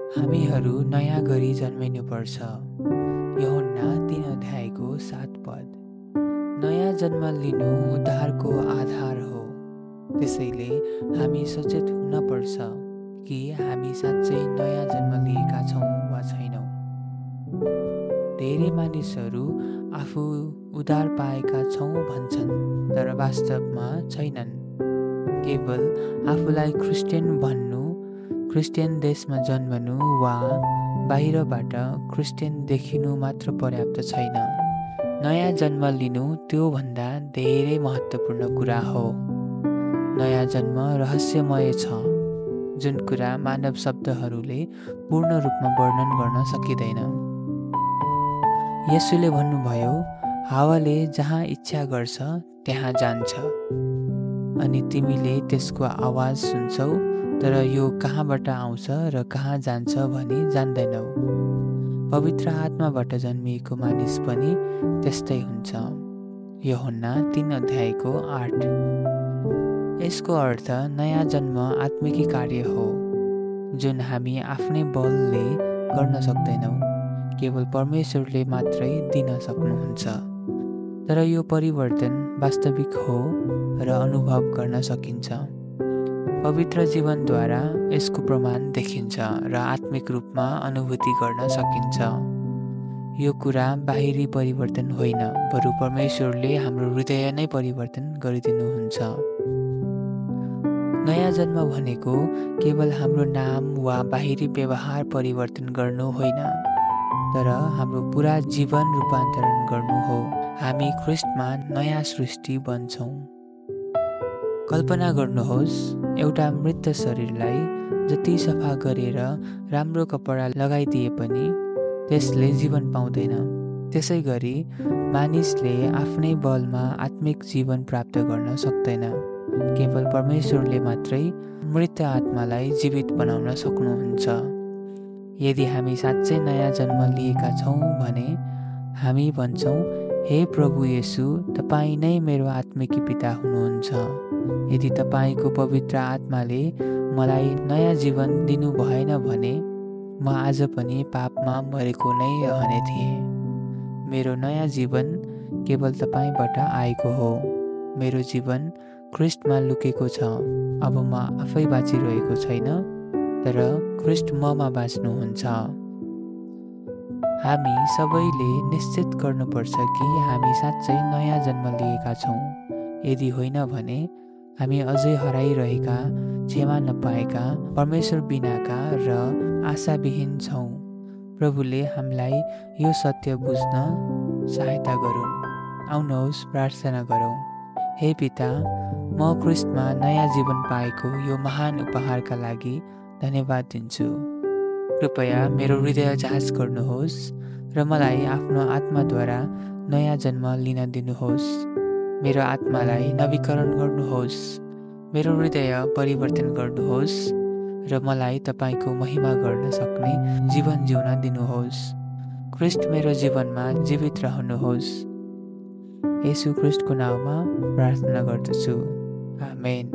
हामीहरू नयाँ गरी जन्मिनुपर्छ। यूहन्ना 3:7 नयाँ जन्म लिनु उद्धारको आधार हो। त्यसैले हामी सचेत हुनपर्छ कि हामी साँच्चै नयाँ जन्म लिएका छौँ वा छैनौँ। धेरै मानिसहरू आफू उद्धार पाएका छौँ भन्छन्, तर वास्तवमा छैनन्। केवल आफूलाई क्रिस्चियन भन्नु, क्रिस्चियन देशमा जन्मनु वा बाहिरबाट क्रिस्चियन देखिनु मात्र पर्याप्त छैन। नयाँ जन्म लिनु त्योभन्दा धेरै महत्त्वपूर्ण कुरा हो। नयाँ जन्म रहस्यमय छ, जुन कुरा मानव शब्दहरूले पूर्ण रूपमा वर्णन गर्न सकिँदैन। येशूले भन्नुभयो, हावाले जहाँ इच्छा गर्छ त्यहाँ जान्छ, अनि तिमीले त्यसको आवाज सुन्छौ, तर यो कहाँबाट आउँछ र कहाँ जान्छ भनी जान्दैनौ। पवित्र आत्माबाट जन्मिएको मानिस पनि त्यस्तै हुन्छ। यूहन्ना 3:8। यसको अर्थ नयाँ जन्म आत्मिकी कार्य हो, जुन हामी आफ्नै बलले गर्न सक्दैनौँ। केवल परमेश्वरले मात्रै दिन सक्नुहुन्छ। तर यो परिवर्तन वास्तविक हो र अनुभव गर्न सकिन्छ। पवित्र जीवनद्वारा यसको प्रमाण देखिन्छ र आत्मिक रूपमा अनुभूति गर्न सकिन्छ। यो कुरा बाहिरी परिवर्तन होइन, बरु परमेश्वरले हाम्रो हृदय नै परिवर्तन गरिदिनुहुन्छ। नयाँ जन्म भनेको केवल हाम्रो नाम वा बाहिरी व्यवहार परिवर्तन गर्नु होइन, तर हाम्रो पुरा जीवन रूपान्तरण गर्नु हो। हामी ख्रिस्टमा नयाँ सृष्टि बन्छौँ। कल्पना गर्नुहोस्, एउटा मृत शरीरलाई जति सफा गरेर राम्रो कपडा लगाइदिए पनि त्यसले जीवन पाउँदैन। त्यसै गरी मानिसले आफ्नै बलमा आत्मिक जीवन प्राप्त गर्न सक्दैन। केवल परमेश्वरले मात्रै मृत आत्मालाई जीवित बनाउन सक्नुहुन्छ। यदि हामी साँच्चै नयाँ जन्म लिएका छौँ भने हामी भन्छौँ, हे प्रभु येशू, तपाईँ नै मेरो आत्मिकी पिता हुनुहुन्छ। यदि तपाईँको पवित्र आत्माले मलाई नयाँ जीवन दिनु भएन भने म आज पनि पापमा मरेको नै रहने थिएँ। मेरो नयाँ जीवन केवल तपाईँबाट आएको हो। मेरो जीवन ख्रिस्टमा लुकेको छ। अब म आफै बाँचिरहेको छैन, तर ख्रिस्ट ममा बाँच्नुहुन्छ। हामी सबैले निश्चित गर्नुपर्छ कि हामी साँच्चै नयाँ जन्म लिएका छौँ। यदि होइन भने हामी अझै हराइरहेका, क्षमा नपाएका, परमेश्वर बिनाका र आशाविहीन छौँ। प्रभुले हामीलाई यो सत्य बुझ्न सहायता गरून्। आउनुहोस् प्रार्थना गरौँ। हे पिता, म ख्रिस्टमा नयाँ जीवन पाएको यो महान उपहारका लागि धन्यवाद दिन्छु। कृपया मेरो हृदय जाँच गर्नुहोस् र मलाई आफ्नो आत्माद्वारा नयाँ जन्म लिन दिनुहोस्। मेरो आत्मालाई नवीकरण गर्नुहोस्। मेरो हृदय परिवर्तन गर्नुहोस् र मलाई तपाईँको महिमा गर्न सक्ने जीवन जिउन दिनुहोस्। ख्रिस्ट मेरो जीवनमा जीवित रहनुहोस्। येशू ख्रिस्टको नाममा प्रार्थना गर्दछु। आमेन।